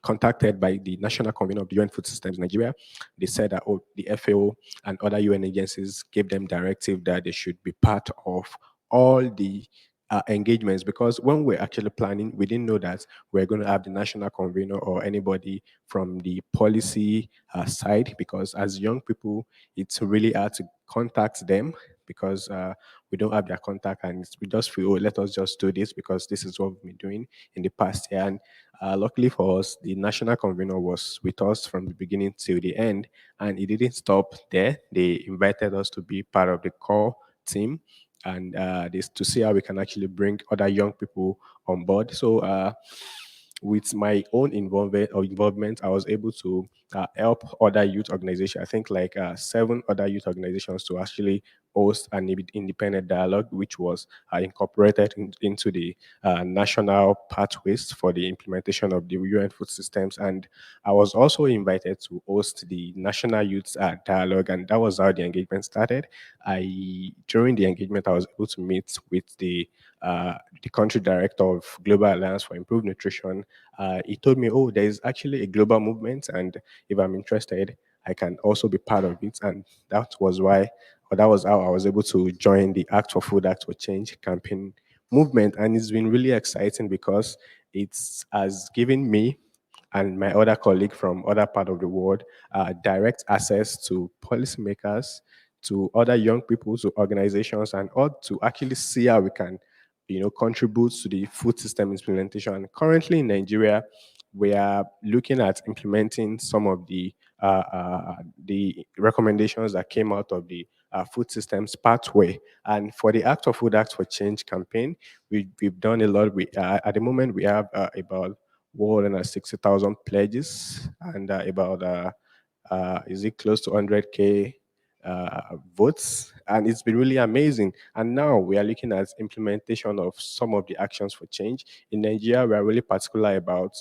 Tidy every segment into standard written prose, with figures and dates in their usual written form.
contacted by the National Convener of the UN Food Systems Nigeria. They said that the FAO and other UN agencies gave them directive that they should be part of all the engagements, because when we're actually planning, we didn't know that we're going to have the national convener or anybody from the policy side, because as young people, it's really hard to contact them because we don't have their contact, and we just feel, oh, let us just do this because this is what we've been doing in the past year. And luckily for us, the national convener was with us from the beginning till the end, and it didn't stop there. They invited us to be part of the core team, and this to see how we can actually bring other young people on board. So with my own involvement, I was able to help other youth organizations. I think like 7 other youth organizations to actually host an independent dialogue, which was incorporated into the national pathways for the implementation of the UN food systems. And I was also invited to host the national youth dialogue, and that was how the engagement started. During the engagement, I was able to meet with the country director of Global Alliance for Improved Nutrition. He told me, "Oh, there is actually a global movement, and if I'm interested, I can also be part of it." And that was why, or that was how I was able to join the Act for Food, Act for Change campaign movement. And it's been really exciting because it's has given me and my other colleague from other part of the world direct access to policymakers, to other young people, to organizations, and all to actually see how we can, contribute to the food system implementation. And currently in Nigeria, we are looking at implementing some of the recommendations that came out of the food systems pathway. And for the Act of Food, Act for Change campaign, we've done a lot. At the moment, we have about 160,000 pledges, and about is it close to 100K votes, and it's been really amazing. And now we are looking at implementation of some of the actions for change in Nigeria. We are really particular about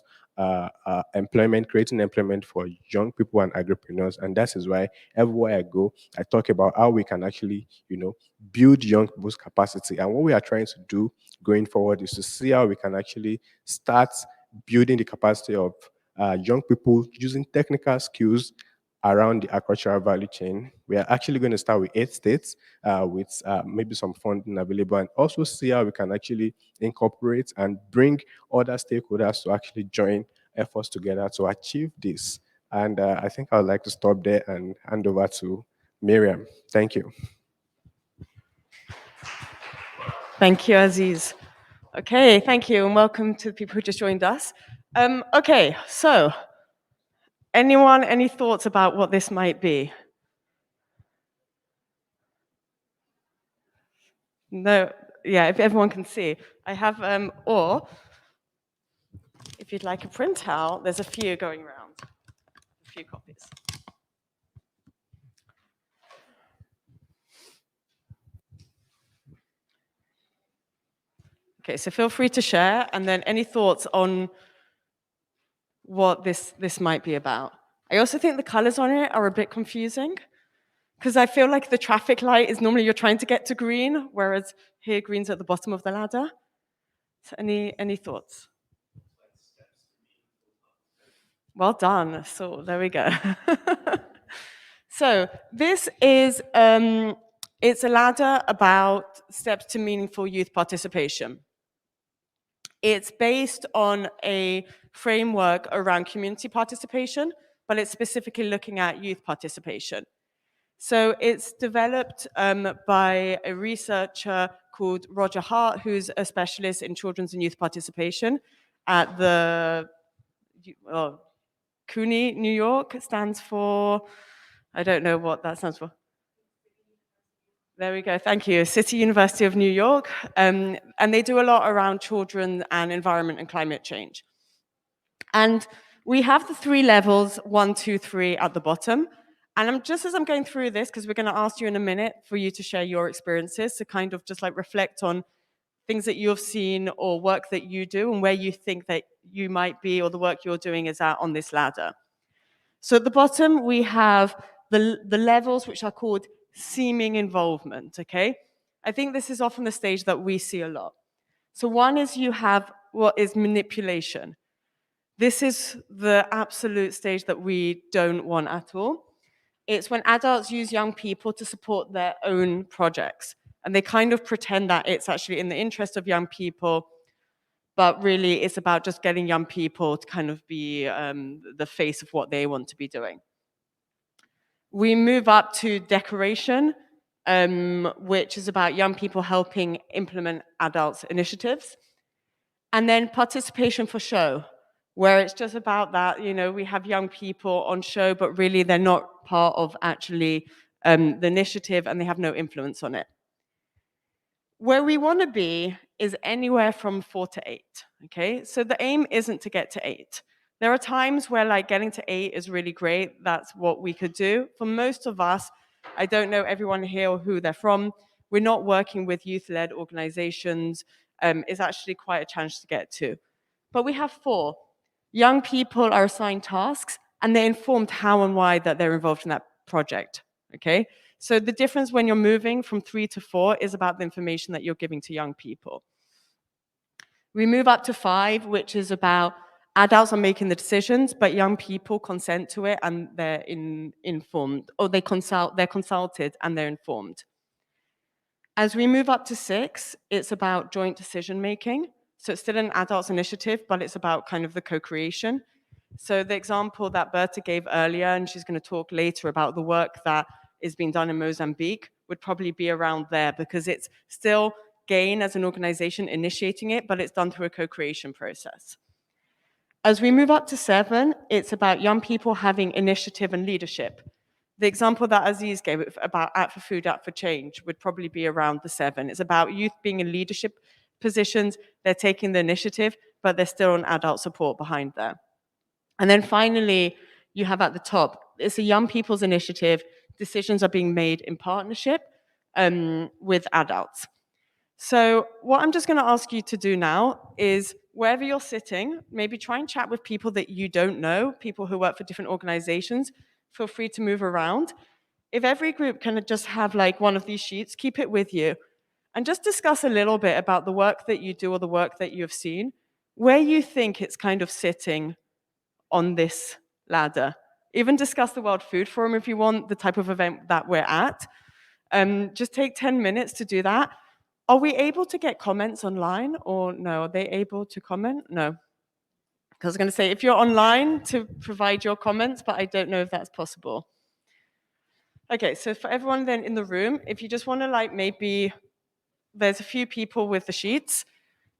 employment, creating employment for young people and agripreneurs, and that is why everywhere I go, I talk about how we can actually, build young people's capacity. And what we are trying to do going forward is to see how we can actually start building the capacity of young people using technical skills around the agricultural value chain. We are actually going to start with 8 states with maybe some funding available, and also see how we can actually incorporate and bring other stakeholders to actually join efforts together to achieve this. And I think I would like to stop there and hand over to Miriam. Thank you. Thank you, Aziz. Okay, thank you, and welcome to the people who just joined us. Okay, so anyone, any thoughts about what this might be? No, yeah, if everyone can see. I have, or if you'd like a printout, there's a few going around, a few copies. Okay, so feel free to share, and then any thoughts on what this might be about. I also think the colors on it are a bit confusing, because I feel like the traffic light is normally you're trying to get to green, whereas here green's at the bottom of the ladder. So any thoughts? Well done. So there we go. So this is it's a ladder about steps to meaningful youth participation. It's based on a framework around community participation, but it's specifically looking at youth participation. So it's developed by a researcher called Roger Hart, who's a specialist in children's and youth participation at the CUNY, New York. It stands for, I don't know what that stands for. There we go, thank you. City University of New York. And they do a lot around children and environment and climate change. And we have the 3 levels, 1, 2, 3 at the bottom. And just as I'm going through this, because we're going to ask you in a minute for you to share your experiences, to kind of just like reflect on things that you've seen or work that you do and where you think that you might be or the work you're doing is at on this ladder. So at the bottom, we have the levels which are called seeming involvement, okay? I think this is often the stage that we see a lot. So one is you have what is manipulation. This is the absolute stage that we don't want at all. It's when adults use young people to support their own projects. And they kind of pretend that it's actually in the interest of young people, but really it's about just getting young people to kind of be the face of what they want to be doing. We move up to decoration, which is about young people helping implement adults' initiatives. And then participation for show, where it's just about that, we have young people on show, but really they're not part of actually the initiative and they have no influence on it. Where we want to be is anywhere from 4 to 8. Okay, so the aim isn't to get to 8. There are times where like getting to 8 is really great. That's what we could do. For most of us, I don't know everyone here or who they're from. We're not working with youth-led organizations. It's actually quite a challenge to get to. But we have 4. Young people are assigned tasks and they're informed how and why that they're involved in that project. Okay, so the difference when you're moving from 3 to 4 is about the information that you're giving to young people. We move up to 5, which is about adults are making the decisions, but young people consent to it and they're informed, or they're consulted and they're informed. As we move up to 6, it's about joint decision making. So it's still an adults initiative, but it's about kind of the co-creation. So the example that Berta gave earlier, and she's going to talk later about the work that is being done in Mozambique, would probably be around there because it's still GAIN as an organization initiating it, but it's done through a co-creation process. As we move up to 7, it's about young people having initiative and leadership. The example that Aziz gave about Act for Food, Act for Change would probably be around the 7. It's about youth being in leadership positions, they're taking the initiative, but there's still an adult support behind there. And then finally, you have at the top, it's a young people's initiative. Decisions are being made in partnership with adults. So what I'm just going to ask you to do now is wherever you're sitting, maybe try and chat with people that you don't know, people who work for different organizations. Feel free to move around. If every group can just have like one of these sheets, keep it with you and just discuss a little bit about the work that you do or the work that you've seen, where you think it's kind of sitting on this ladder. Even discuss the World Food Forum if you want, the type of event that we're at. Just take 10 minutes to do that. Are we able to get comments online or no? Are they able to comment? No. Because I was going to say, if you're online, to provide your comments, but I don't know if that's possible. Okay, so for everyone then in the room, if you just want to like maybe, there's a few people with the sheets.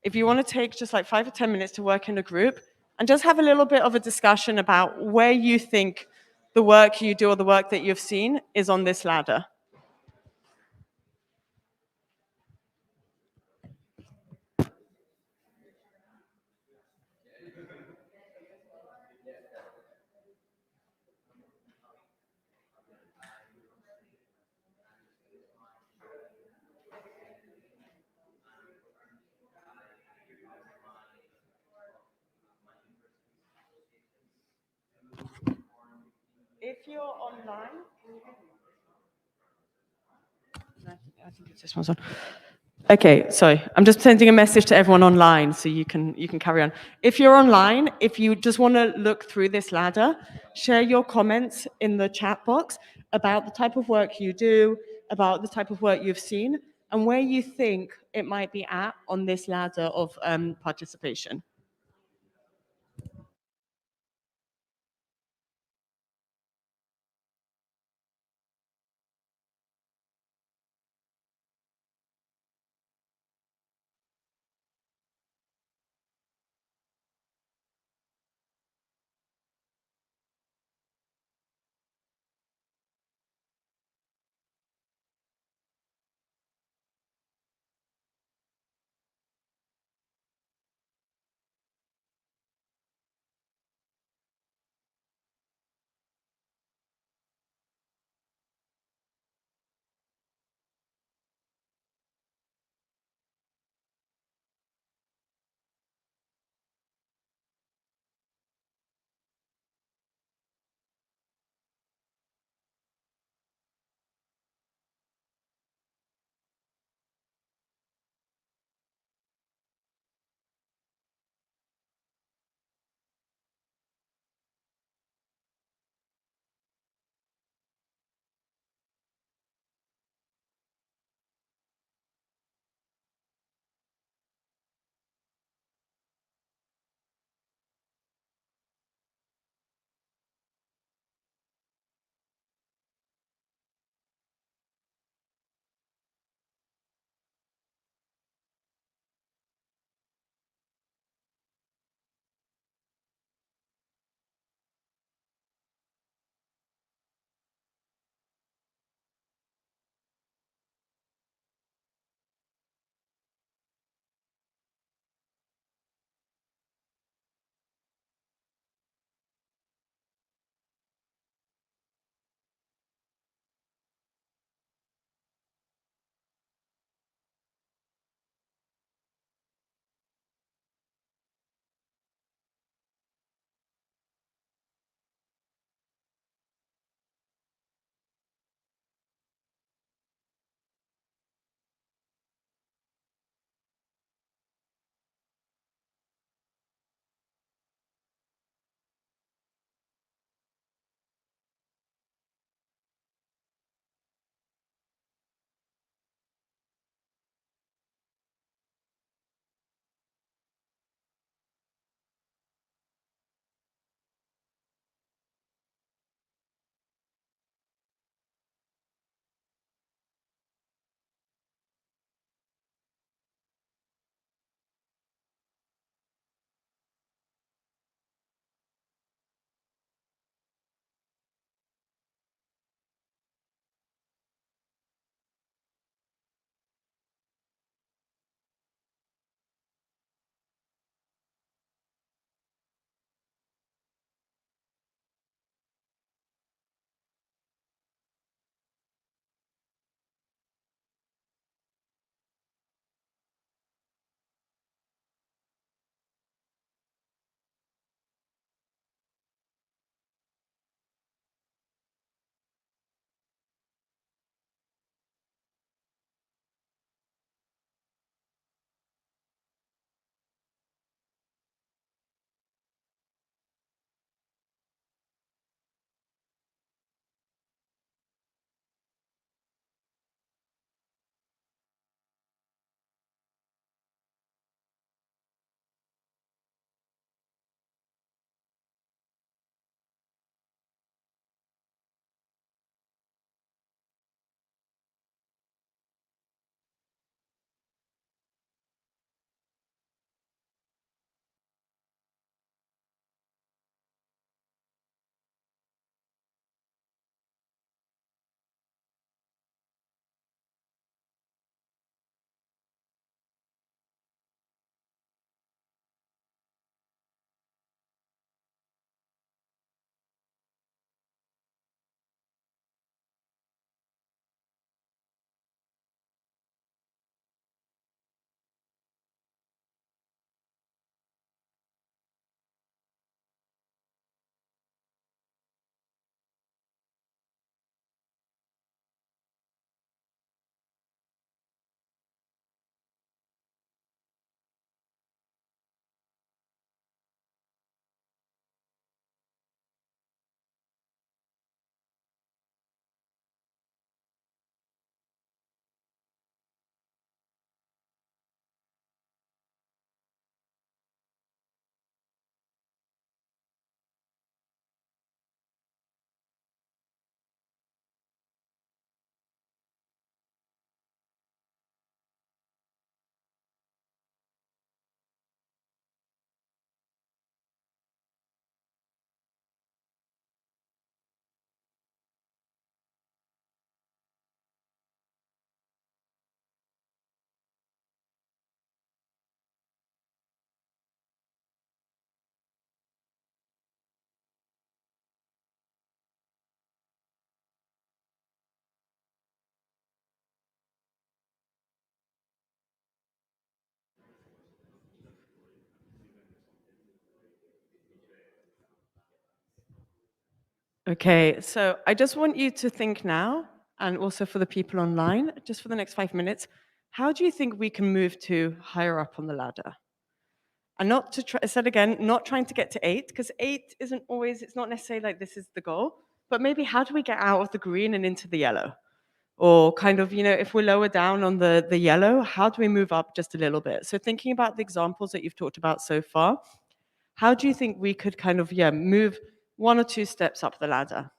If you want to take just like 5 or 10 minutes to work in a group and just have a little bit of a discussion about where you think the work you do or the work that you've seen is on this ladder. If you're online, I think it's this one's on. Okay, sorry. I'm just sending a message to everyone online so you can carry on. If you're online, if you just want to look through this ladder, share your comments in the chat box about the type of work you do, about the type of work you've seen, and where you think it might be at on this ladder of participation. Okay, so I just want you to think now, and also for the people online, just for the next 5 minutes, how do you think we can move to higher up on the ladder? And not to try, I said again, not trying to get to eight, because eight isn't always, it's not necessarily like this is the goal, but maybe how do we get out of the green and into the yellow? Or kind of, if we're lower down on the yellow, how do we move up just a little bit? So thinking about the examples that you've talked about so far, how do you think we could kind of, move one or two steps up the ladder?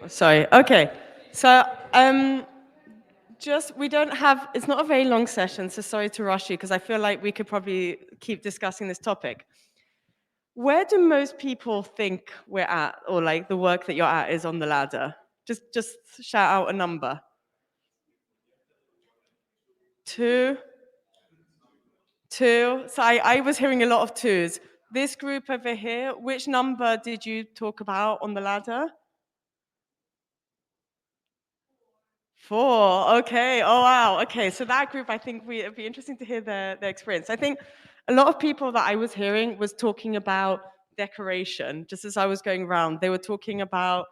Sorry. Okay. So, just we don't have. It's not a very long session, so sorry to rush you because I feel like we could probably keep discussing this topic. Where do most people think we're at, or like the work that you're at is on the ladder? Just shout out a number. Two, two. So I was hearing a lot of twos. This group over here, which number did you talk about on the ladder? Four. Okay. Oh, wow. Okay. So that group, I think it'd be interesting to hear their experience. I think a lot of people that I was hearing was talking about decoration. Just as I was going around, they were talking about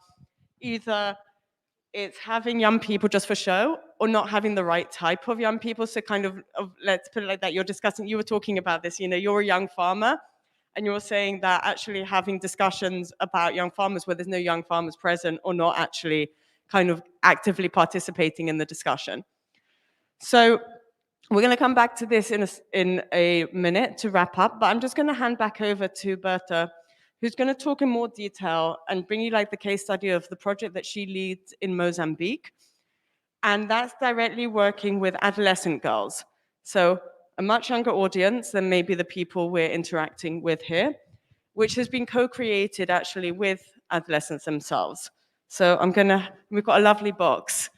either it's having young people just for show or not having the right type of young people. So kind of let's put it like that. You were talking about this, you're a young farmer and you're saying that actually having discussions about young farmers where there's no young farmers present or not actually kind of actively participating in the discussion. So we're going to come back to this in a minute to wrap up, but I'm just going to hand back over to Berta, who's going to talk in more detail and bring you like the case study of the project that she leads in Mozambique. And that's directly working with adolescent girls. So a much younger audience than maybe the people we're interacting with here, which has been co-created actually with adolescents themselves. So we've got a lovely box,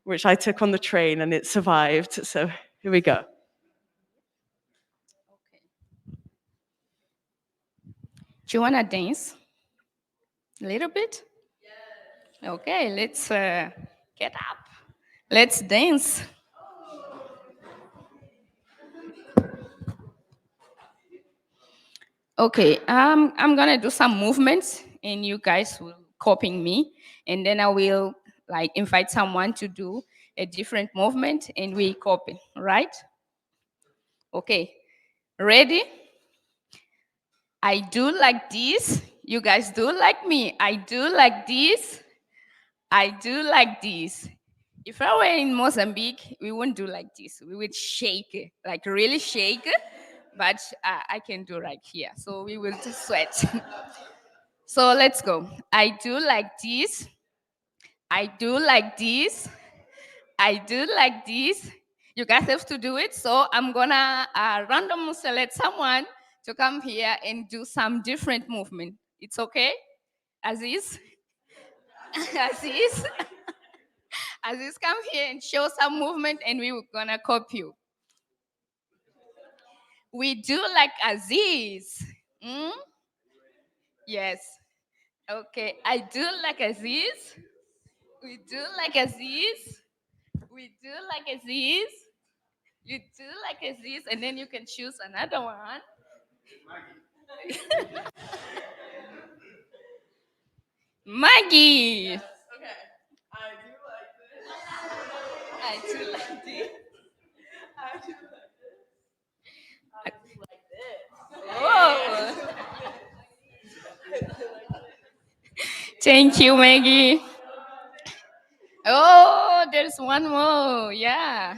which I took on the train and it survived. So here we go. Do you want to dance? A little bit? Yes. Okay, let's get up. Let's dance. Okay, I'm gonna do some movements and you guys will copying me. And then I will like invite someone to do a different movement and we copy, right? Okay, ready? I do like this. You guys do like me. I do like this. I do like this. If I were in Mozambique, we wouldn't do like this. We would shake it, like really shake it. But I can do right here. So we will just sweat. So let's go. I do like this. I do like this. I do like this. You guys have to do it. So I'm gonna randomly select someone to come here and do some different movement. It's okay? Aziz? Aziz? Aziz, come here and show some movement and we're gonna copy you. We do like Aziz. Mm? Yes. Okay, I do like Aziz. We do like Aziz. We do like Aziz. You do like Aziz, and then you can choose another one. Maggie. Okay. I do like this. I do like this. I do like this. I do like this. Oh. Thank you, Maggie. Oh, there's one more. Yeah.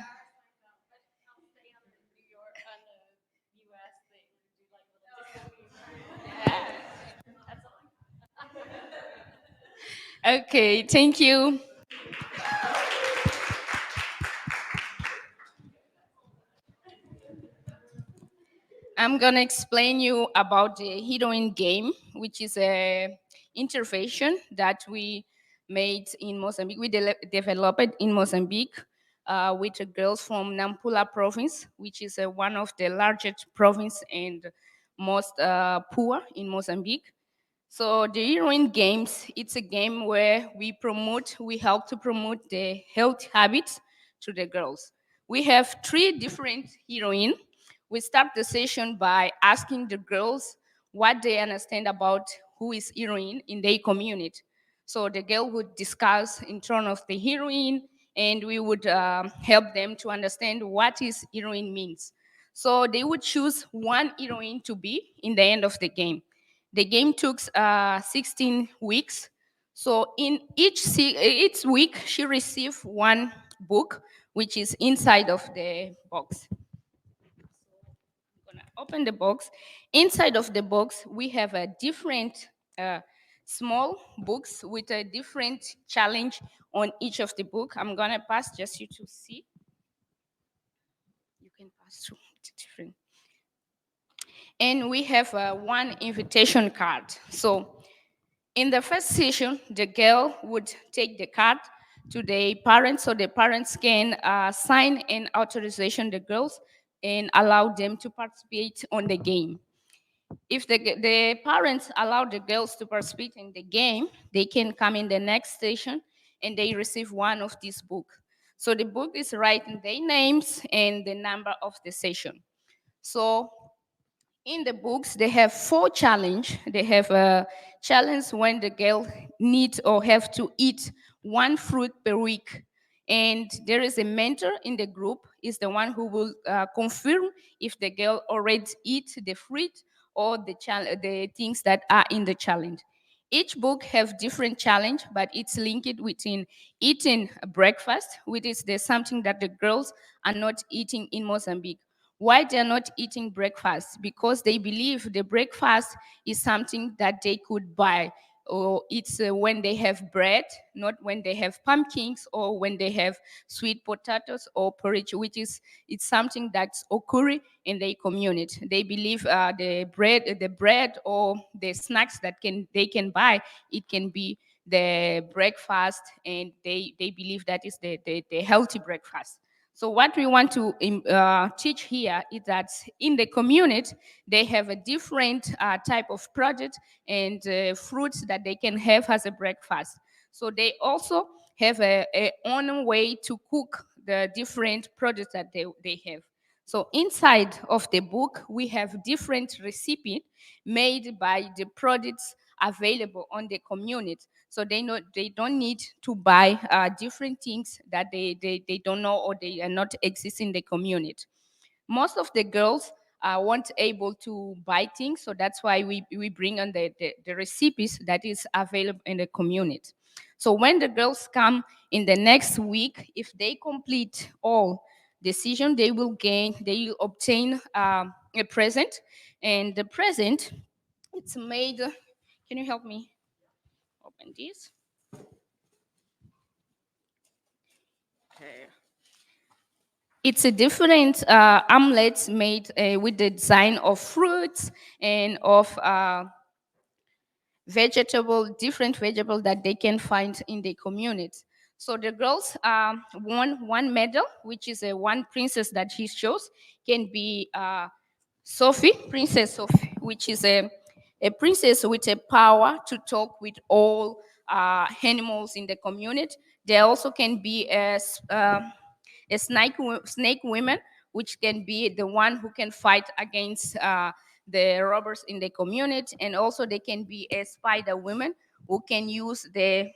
Okay, thank you. I'm gonna explain you about the heroine game, which is a intervention that we made in Mozambique. We developed in Mozambique with the girls from Nampula province, which is one of the largest province and most poor in Mozambique. So the heroine games, it's a game where we help to promote the health habits to the girls. We have three different heroines. We start the session by asking the girls what they understand about who is heroine in their community. So the girl would discuss in front of the heroine, and we would help them to understand what is heroine means. So they would choose one heroine to be in the end of the game. The game took 16 weeks. So in each week, she received one book, which is inside of the box. I'm gonna open the box. Inside of the box, we have a different small books with a different challenge on each of the book. I'm gonna pass just you to see. You can pass through the different. And we have one invitation card. So in the first session, the girl would take the card to the parents, so the parents can sign an authorization the girls and allow them to participate on the game. If the parents allow the girls to participate in the game, they can come in the next session and they receive one of these books. So the book is writing their names and the number of the session. So in the books they have 4 challenge. They have a challenge when the girl need or have to eat 1 fruit per week, and there is a mentor in the group is the one who will confirm if the girl already eat the fruit or the things that are in the challenge. Each book have different challenge, but it's linked within eating breakfast, which is the something that the girls are not eating in Mozambique. Why they're not eating breakfast? Because they believe the breakfast is something that they could buy, or it's when they have bread, not when they have pumpkins or when they have sweet potatoes or porridge, which is it's something that's occurring in their community. They believe the bread or the snacks that they can buy, it can be the breakfast, and they believe that is the healthy breakfast. So what we want to teach here is that in the community, they have a different type of product and fruits that they can have as a breakfast. So they also have a own way to cook the different products that they have. So inside of the book, we have different recipes made by the products available on the community. So they don't need to buy different things that they don't know or they are not exist in the community. Most of the girls weren't able to buy things, so that's why we bring on the recipes that is available in the community. So when the girls come in the next week, if they complete all decision, they will obtain a present, and the present it's made. Can you help me open this? It's a different omelette made with the design of fruits and of different vegetable that they can find in the community. So the girls won one medal, which is a one princess that he shows, can be Sophie, Princess Sophie, which is a princess with a power to talk with all animals in the community. There also can be a snake woman, which can be the one who can fight against the robbers in the community, and also they can be a spider woman who can use the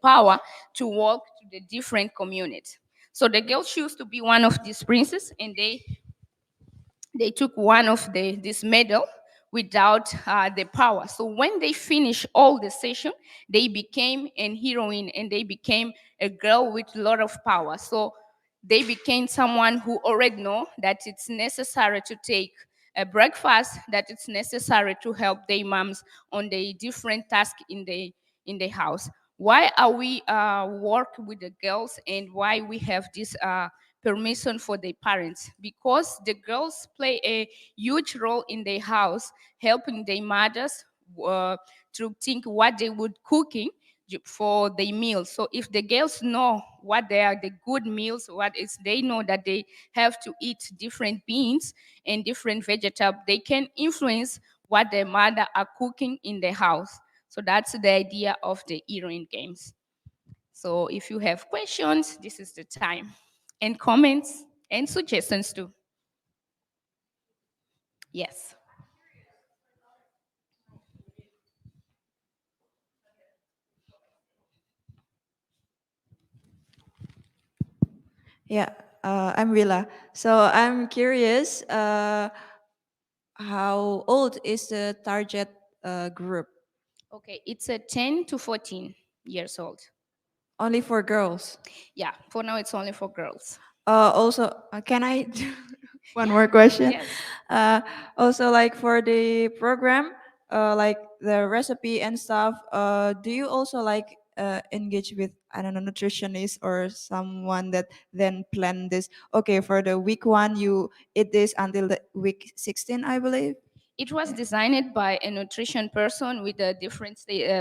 power to walk to the different communities. So the girls choose to be one of these princes, and they took one of this medal without the power. So when they finished all the session, they became an heroine and they became a girl with a lot of power. So they became someone who already know that it's necessary to take a breakfast, that it's necessary to help their moms on the different tasks in the house. Why are we work with the girls, and why we have this permission for the parents? Because the girls play a huge role in the house, helping their mothers to think what they would cooking for the meals. So if the girls know what they are the good meals, what is they know that they have to eat different beans and different vegetables, they can influence what their mother are cooking in the house. So that's the idea of the heroine games. So if you have questions, this is the time. And comments and suggestions too. Yes. Yeah, I'm Willa. So I'm curious, how old is the target group? Okay, it's a 10 to 14 years old. Only for girls. Yeah, for now it's only for girls. Also, can I do one more question? Yes. Uh, also, like for the program, like the recipe and stuff, do you also like engage with, I don't know, nutritionist or someone that then plan this? Okay, for the week one, you eat this until the week 16, I believe. It was designed by a nutrition person with the different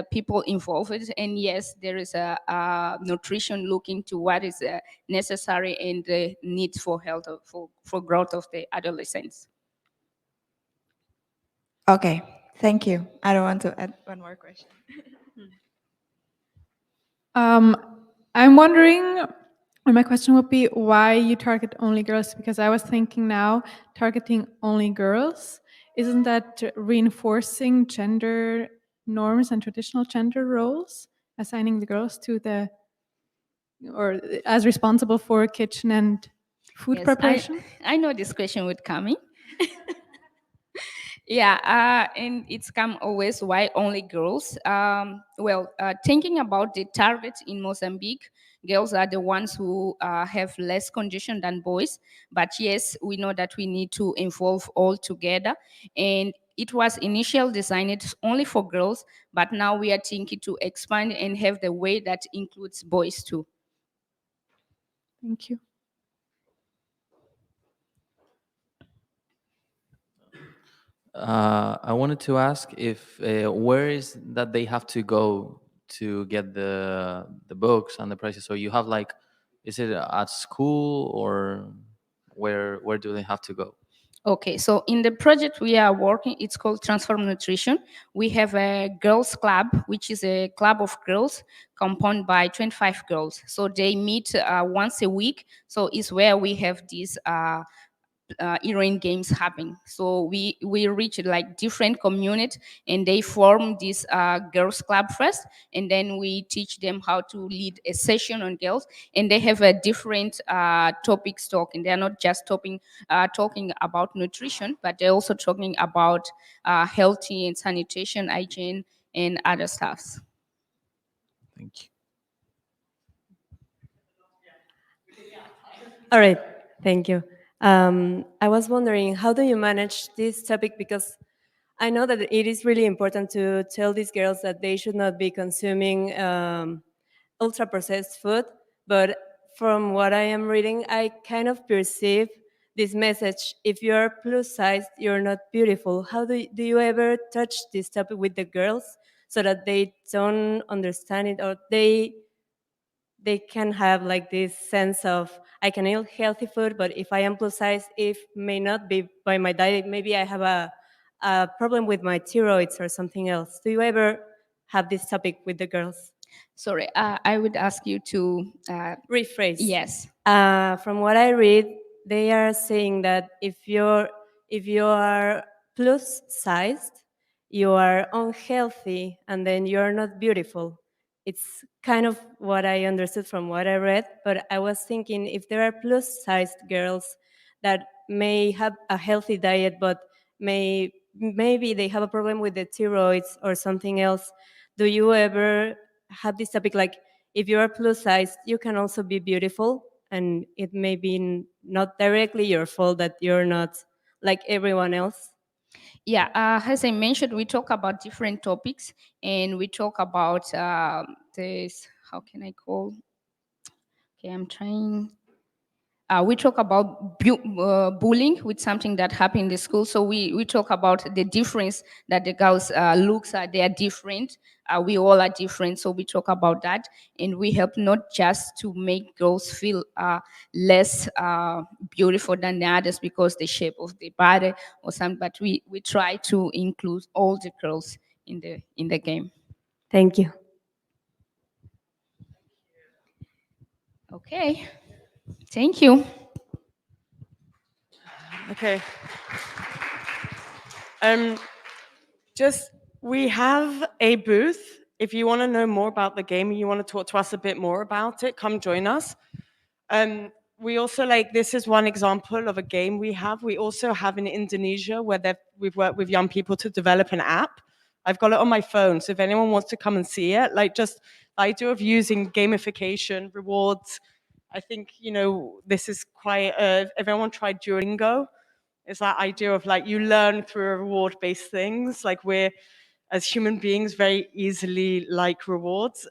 people involved. And yes, there is a nutrition looking to what is necessary and the needs for health, for growth of the adolescents. Okay, thank you. I don't want to add one more question. Um, I'm wondering, and my question would be why you target only girls? Because I was thinking now, targeting only girls, isn't that reinforcing gender norms and traditional gender roles, assigning the girls to the, or as responsible for kitchen and food Yes, preparation? I know this question would coming. Yeah, and it's come always why only girls. Thinking about the targets in Mozambique, girls are the ones who have less condition than boys. But yes, we know that we need to involve all together. And it was initially designed only for girls, but now we are thinking to expand and have the way that includes boys too. Thank you. I wanted to ask if where is that they have to go to get the books and the prices. So you have like, is it at school or where do they have to go? Okay, so in the project we are working, it's called Transform Nutrition. We have a girls club, which is a club of girls composed by 25 girls. So they meet once a week. So it's where we have these Iran games happening. So we reach like different communities and they form this girls club first, and then we teach them how to lead a session on girls, and they have a different topics talking. They are not just talking about nutrition, but they're also talking about healthy and sanitation, hygiene, and other stuffs. Thank you. All right, thank you. I was wondering, how do you manage this topic? Because I know that it is really important to tell these girls that they should not be consuming ultra processed food. But from what I am reading, I kind of perceive this message: if you are plus size, you're not beautiful. How do you ever touch this topic with the girls so that they don't understand it, or they can have like this sense of, I can eat healthy food, but if I am plus size, it may not be by my diet. Maybe I have a problem with my thyroids or something else. Do you ever have this topic with the girls? Sorry, I would ask you to Rephrase. yes. From what I read, they are saying that if you are plus sized, you are unhealthy, and then you are not beautiful. It's kind of what I understood from what I read, but I was thinking, if there are plus sized girls that may have a healthy diet, but maybe they have a problem with the thyroids or something else. Do you ever have this topic, like, if you are plus sized, you can also be beautiful, and it may be not directly your fault that you're not like everyone else? Yeah, as I mentioned, we talk about different topics, and we talk about this. How can I call? Okay, I'm trying. We talk about bullying, with something that happened in the school. So we talk about the difference that the girls looks at. They are different. We all are different. So we talk about that, and we help not just to make girls feel less beautiful than the others because the shape of the body or something. But we try to include all the girls in the game. Thank you. Okay, thank you. Okay. Just we have a booth. If you want to know more about the game, you want to talk to us a bit more about it, come join us. We also, like, this is one example of a game we have. We also have in Indonesia where we've worked with young people to develop an app. I've got it on my phone, so if anyone wants to come and see it, like, just the idea of using gamification, rewards. I think, this is quite, everyone tried Duolingo. It's that idea of, like, you learn through reward-based things. Like, we're as human beings very easily like rewards.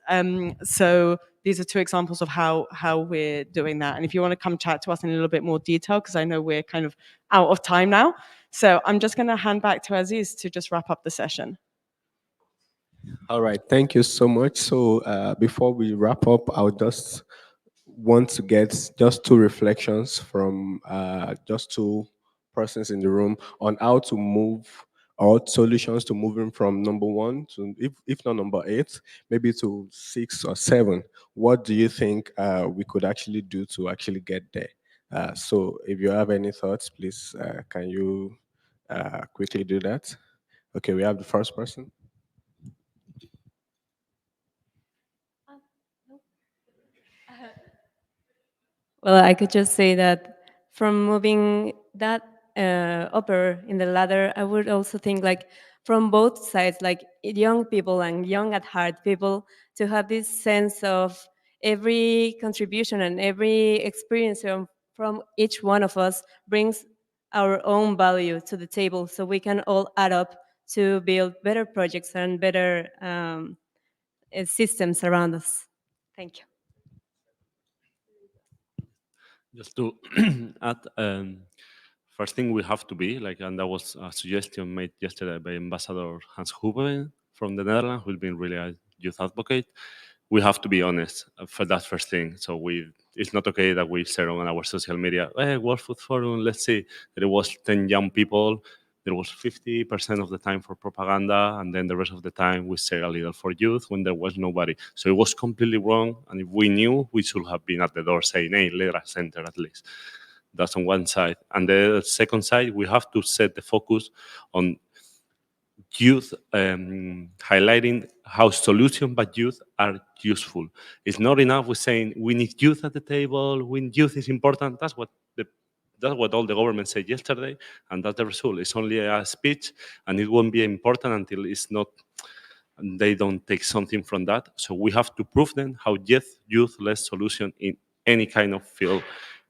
So these are two examples of how we're doing that. And if you want to come chat to us in a little bit more detail, because I know we're kind of out of time now. So I'm just going to hand back to Aziz to just wrap up the session. All right, thank you so much. So before we wrap up, I'll just want to get just two reflections from just two persons in the room on how to move or solutions to moving from number one to, if not number eight, maybe to 6 or 7. What do you think we could actually do to actually get there? So if you have any thoughts, please, can you quickly do that? Okay, we have the first person. Well, I could just say that from moving that upper in the ladder, I would also think like from both sides, like young people and young at heart people, to have this sense of every contribution and every experience from each one of us brings our own value to the table, so we can all add up to build better projects and better systems around us. Thank you. Just to add, first thing we have to be like, and that was a suggestion made yesterday by Ambassador Hans Hoeven from the Netherlands, who's been really a youth advocate. We have to be honest for that first thing. So it's not okay that we share on our social media, hey, World Food Forum, let's see, that it was 10 young people. There was 50% of the time for propaganda, and then the rest of the time we share a little for youth when there was nobody. So it was completely wrong, and if we knew, we should have been at the door saying, hey, let us enter at least. That's on one side. And the second side, we have to set the focus on youth, highlighting how solutions by youth are useful. It's not enough with saying we need youth at the table, when youth is important. That's what all the government said yesterday, and that's the result. It's only a speech, and it won't be important until it's not. They don't take something from that. So we have to prove them how youth-led solution in any kind of field.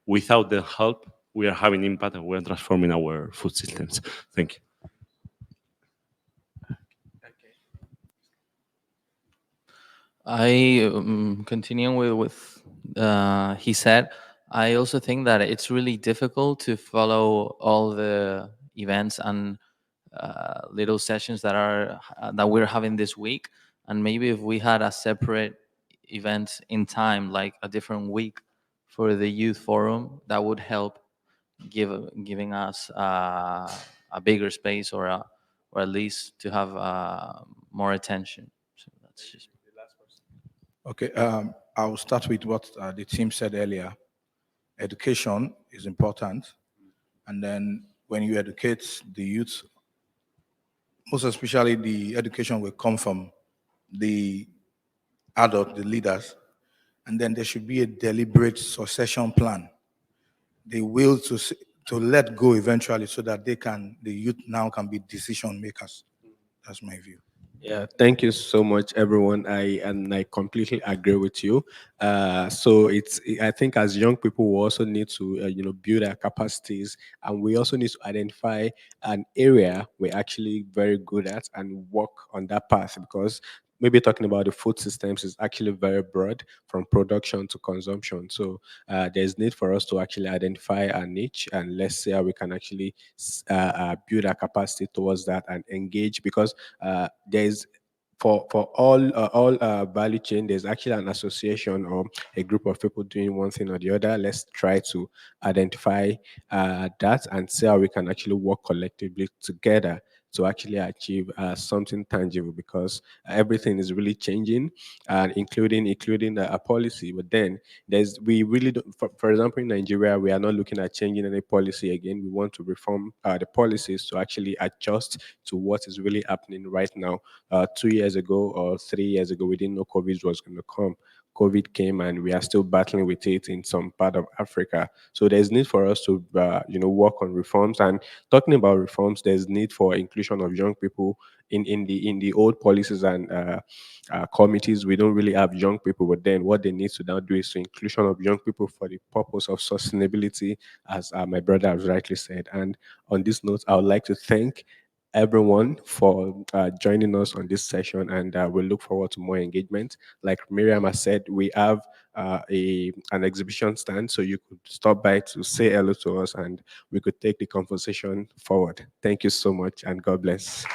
Without the help, we are having impact and we are transforming our food systems. Thank you. I continuing with he said. I also think that it's really difficult to follow all the events and little sessions that we're having this week. And maybe if we had a separate event in time, like a different week for the youth forum, that would help giving us a bigger space or at least to have more attention. So that's just. Okay, I'll start with what the team said earlier. Education is important. And then when you educate the youth, most especially the education will come from the adult, the leaders. And then there should be a deliberate succession plan. The will to let go eventually so that the youth now can be decision makers. That's my view. Yeah, thank you so much, everyone. I completely agree with you. So I think as young people, we also need to build our capacities, and we also need to identify an area we're actually very good at and work on that path, because maybe talking about the food systems is actually very broad from production to consumption. So there's need for us to actually identify a niche, and let's see how we can actually build our capacity towards that and engage, because there's for all value chain, there's actually an association or a group of people doing one thing or the other. Let's try to identify that and see how we can actually work collectively together to actually achieve something tangible, because everything is really changing, including a policy. But then we really don't, for example, in Nigeria, we are not looking at changing any policy again. We want to reform the policies to actually adjust to what is really happening right now. 2 years ago or 3 years ago, we didn't know COVID was going to come. COVID came, and we are still battling with it in some part of Africa. So there's need for us to, work on reforms. And talking about reforms, there's need for inclusion of young people in the old policies and committees. We don't really have young people, but then what they need to now do is to inclusion of young people for the purpose of sustainability, as my brother has rightly said. And on this note, I would like to thank everyone for joining us on this session, and we look forward to more engagement. Like Miriam has said, we have an exhibition stand, so you could stop by to say hello to us, and we could take the conversation forward. Thank you so much, and God bless.